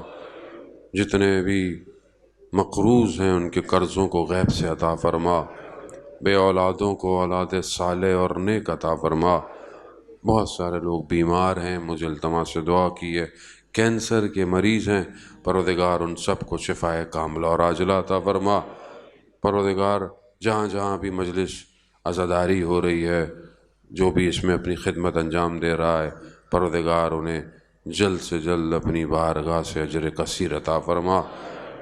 جتنے بھی مقروض ہیں ان کے قرضوں کو غیب سے عطا فرما، بے اولادوں کو اولاد صالح اور نیک عطا فرما۔ بہت سارے لوگ بیمار ہیں، مجھے التماس سے دعا کی ہے، کینسر کے مریض ہیں، پروردگار ان سب کو شفائے کاملہ اور عاجلہ عطا فرما۔ پروردگار جہاں جہاں بھی مجلس عزاداری ہو رہی ہے، جو بھی اس میں اپنی خدمت انجام دے رہا ہے، پروردگار انہیں جلد سے جلد اپنی بارگاہ سے اجر کثیر عطا فرما۔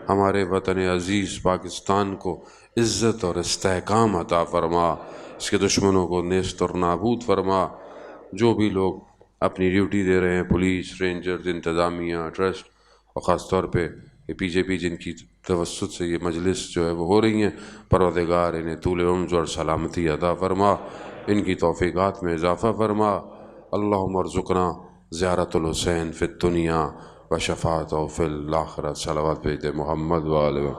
ہمارے وطن عزیز پاکستان کو عزت اور استحکام عطا فرما، اس کے دشمنوں کو نیست اور نابود فرما۔ جو بھی لوگ اپنی ڈیوٹی دے رہے ہیں، پولیس، رینجرز، انتظامیہ، ٹرسٹ، اور خاص طور پہ یہ پی جے پی جن کی توسط سے یہ مجلس جو ہے وہ ہو رہی ہیں، پروردگار انہیں طول عمر اور سلامتی عطا فرما، ان کی توفیقات میں اضافہ فرما۔ اللہم ارزقنا زیارت الحسین فی الدنیا و شفاعتہ فی الآخرہ۔ صلوات بھیجتے محمد و آلہ